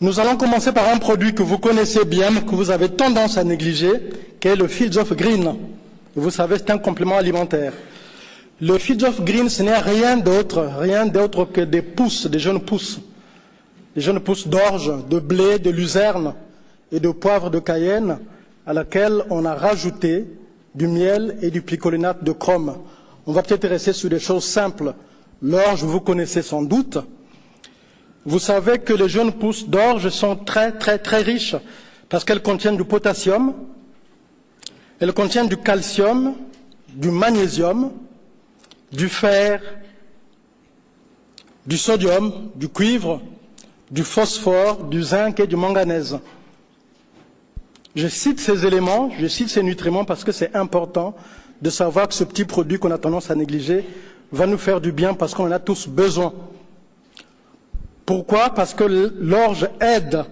Nous allons commencer par un produit que vous connaissez bien, mais que vous avez tendance à négliger, qui est le Fields of Green. Vous savez, c'est un complément alimentaire. Le Fields of Green, ce n'est rien d'autre que des pousses, des jeunes pousses d'orge, de blé, de luzerne et de poivre de Cayenne, à laquelle on a rajouté du miel et du picolinate de chrome. On va peut-être rester sur des choses simples. L'orge, vous connaissez sans doute. Vous savez que les jeunes pousses d'orge sont très riches parce qu'elles contiennent du potassium, elles contiennent du calcium, du magnésium, du fer, du sodium, du cuivre, du phosphore, du zinc et du manganèse. Je cite ces éléments, je cite ces nutriments parce que c'est important de savoir que ce petit produit qu'on a tendance à négliger va nous faire du bien parce qu'on en a tous besoin. Pourquoi? Parce que l'orge aide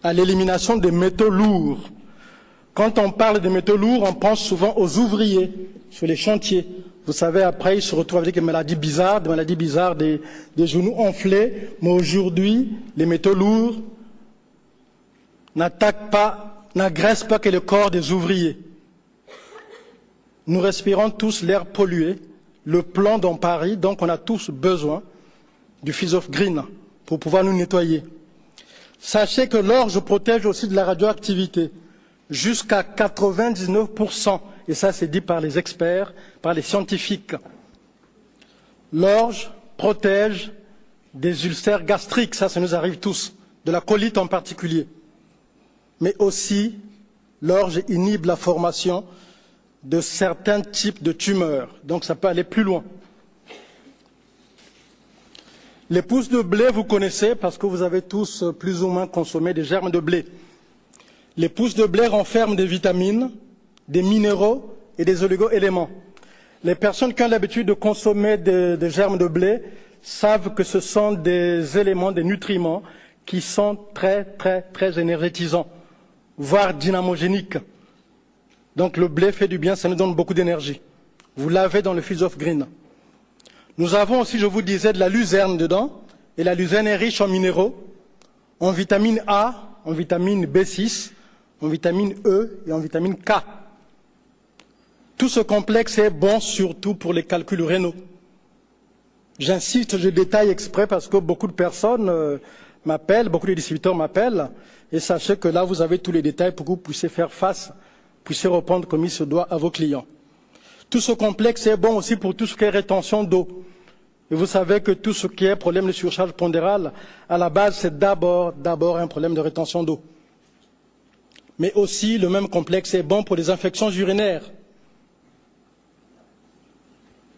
à l'élimination des métaux lourds. Quand on parle des métaux lourds, on pense souvent aux ouvriers sur les chantiers. Vous savez, après, ils se retrouvent avec des maladies bizarres, des genoux enflés. Mais aujourd'hui, les métaux lourds n'agressent pas que le corps des ouvriers. Nous respirons tous l'air pollué, le plomb dans Paris, donc on a tous besoin du Fields of Green pour pouvoir nous nettoyer. Sachez que l'orge protège aussi de la radioactivité, jusqu'à 99%, et ça c'est dit par les experts, par les scientifiques. L'orge protège des ulcères gastriques, ça nous arrive tous, de la colite en particulier. Mais aussi, l'orge inhibe la formation de certains types de tumeurs, donc ça peut aller plus loin. Les pousses de blé, vous connaissez parce que vous avez tous plus ou moins consommé des germes de blé. Les pousses de blé renferment des vitamines, des minéraux et des oligo-éléments. Les personnes qui ont l'habitude de consommer des germes de blé savent que ce sont des éléments, des nutriments qui sont très énergétisants, voire dynamogéniques. Donc le blé fait du bien, ça nous donne beaucoup d'énergie. Vous l'avez dans le Fields of Green. Nous avons aussi, je vous disais, de la luzerne dedans, et la luzerne est riche en minéraux, en vitamine A, en vitamine B6, en vitamine E et en vitamine K. Tout ce complexe est bon surtout pour les calculs rénaux. J'insiste, je détaille exprès parce que beaucoup de personnes m'appellent, beaucoup de distributeurs m'appellent, et sachez que là vous avez tous les détails pour que vous puissiez faire face, puissiez répondre comme il se doit à vos clients. Tout ce complexe est bon aussi pour tout ce qui est rétention d'eau. Et vous savez que tout ce qui est problème de surcharge pondérale, à la base, c'est d'abord un problème de rétention d'eau. Mais aussi, le même complexe est bon pour les infections urinaires.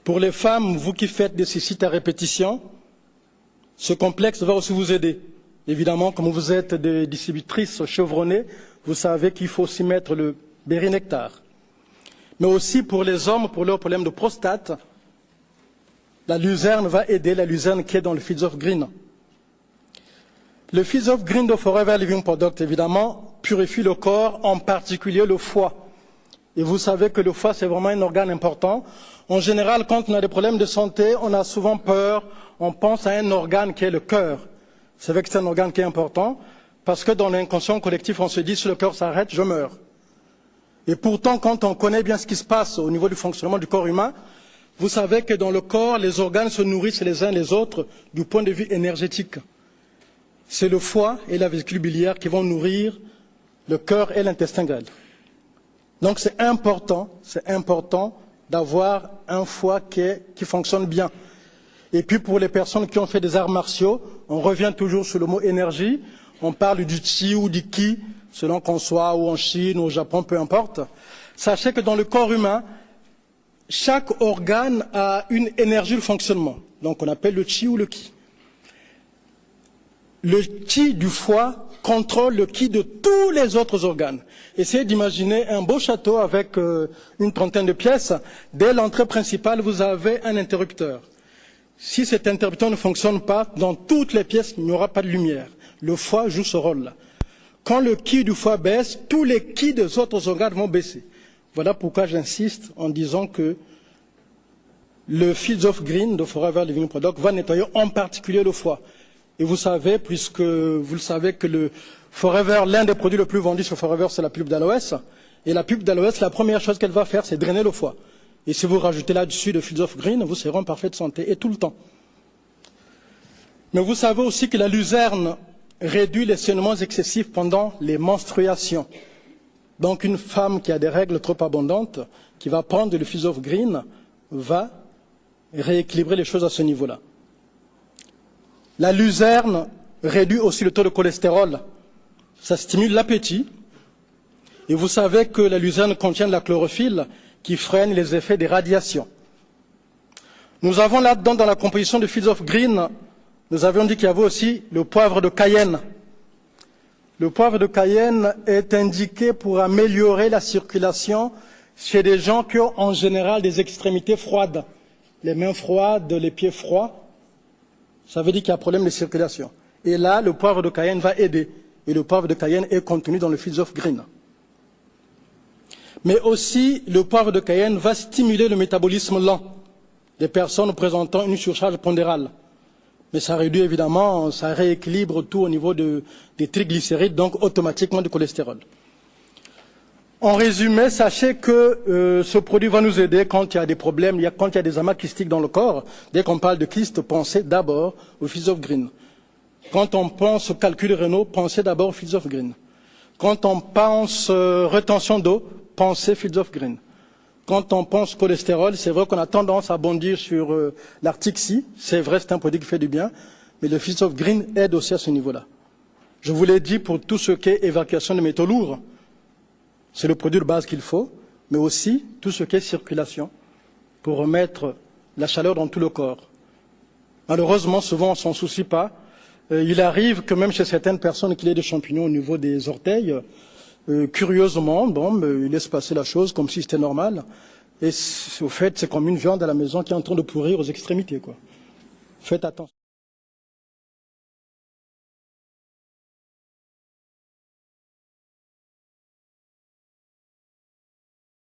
Pour les femmes, vous qui faites des cystites à répétition, ce complexe va aussi vous aider. Évidemment, comme vous êtes des distributrices chevronnées, vous savez qu'il faut aussi mettre le bérinectar. Mais aussi pour les hommes, pour leurs problèmes de prostate, la luzerne va aider, la luzerne qui est dans le Fields of Green. Le Fields of Green de Forever Living Product, évidemment, purifie le corps, en particulier le foie. Et vous savez que le foie, c'est vraiment un organe important. En général, quand on a des problèmes de santé, on a souvent peur, on pense à un organe qui est le cœur. C'est vrai que c'est un organe qui est important, parce que dans l'inconscient collectif, on se dit, si le cœur s'arrête, je meurs. Et pourtant, quand on connaît bien ce qui se passe au niveau du fonctionnement du corps humain, vous savez que dans le corps, les organes se nourrissent les uns les autres du point de vue énergétique. C'est le foie et la vésicule biliaire qui vont nourrir le cœur et l'intestin grêle. Donc c'est important d'avoir un foie qui fonctionne bien. Et puis pour les personnes qui ont fait des arts martiaux, on revient toujours sur le mot énergie, on parle du chi ou du ki, selon qu'on soit ou en Chine ou au Japon, peu importe. Sachez que dans le corps humain, chaque organe a une énergie de fonctionnement. Donc on appelle le chi ou le ki. Le chi du foie contrôle le ki de tous les autres organes. Essayez d'imaginer un beau château avec une trentaine de pièces. Dès l'entrée principale, vous avez un interrupteur. Si cet interrupteur ne fonctionne pas, dans toutes les pièces, il n'y aura pas de lumière. Le foie joue ce rôle-là. Quand le ki du foie baisse, tous les ki des autres organes vont baisser. Voilà pourquoi j'insiste en disant que le Fields of Green de Forever Living Product va nettoyer en particulier le foie. Et vous savez, puisque vous le savez, que le Forever, l'un des produits les plus vendus sur Forever, c'est la pulpe d'aloès. Et la pulpe d'aloès, la première chose qu'elle va faire, c'est drainer le foie. Et si vous rajoutez là-dessus de Fields of Green, vous serez en parfaite santé, et tout le temps. Mais vous savez aussi que la luzerne réduit les saignements excessifs pendant les menstruations. Donc une femme qui a des règles trop abondantes, qui va prendre le Fields of Green, va rééquilibrer les choses à ce niveau-là. La luzerne réduit aussi le taux de cholestérol. Ça stimule l'appétit. Et vous savez que la luzerne contient de la chlorophylle qui freine les effets des radiations. Nous avons là-dedans, dans la composition de Fields of Green, nous avions dit qu'il y avait aussi le poivre de Cayenne. Le poivre de Cayenne est indiqué pour améliorer la circulation chez des gens qui ont en général des extrémités froides. Les mains froides, les pieds froids, ça veut dire qu'il y a un problème de circulation. Et là, le poivre de Cayenne va aider. Et le poivre de Cayenne est contenu dans le Fields of Green. Mais aussi, le poivre de Cayenne va stimuler le métabolisme lent des personnes présentant une surcharge pondérale. Mais ça réduit évidemment, ça rééquilibre tout au niveau des triglycérides, donc automatiquement du cholestérol. En résumé, sachez que ce produit va nous aider quand il y a des problèmes, quand il y a des amas kystiques dans le corps. Dès qu'on parle de kyste, pensez d'abord au Fields of Green. Quand on pense aux calculs rénaux, pensez d'abord au Fields of Green. Quand on pense rétention d'eau, pensez Fields of Green. Quand on pense cholestérol, c'est vrai qu'on a tendance à bondir sur l'artixie. C'est vrai, c'est un produit qui fait du bien. Mais le Fields of Green aide aussi à ce niveau-là. Je vous l'ai dit, pour tout ce qui est évacuation de métaux lourds, c'est le produit de base qu'il faut, mais aussi tout ce qui est circulation, pour remettre la chaleur dans tout le corps. Malheureusement, souvent, on ne s'en soucie pas. Il arrive que même chez certaines personnes qu'il y ait des champignons au niveau des orteils, curieusement, ils laissent passer la chose comme si c'était normal. Et au fait, c'est comme une viande à la maison qui est en train de pourrir aux extrémités, quoi. Faites attention.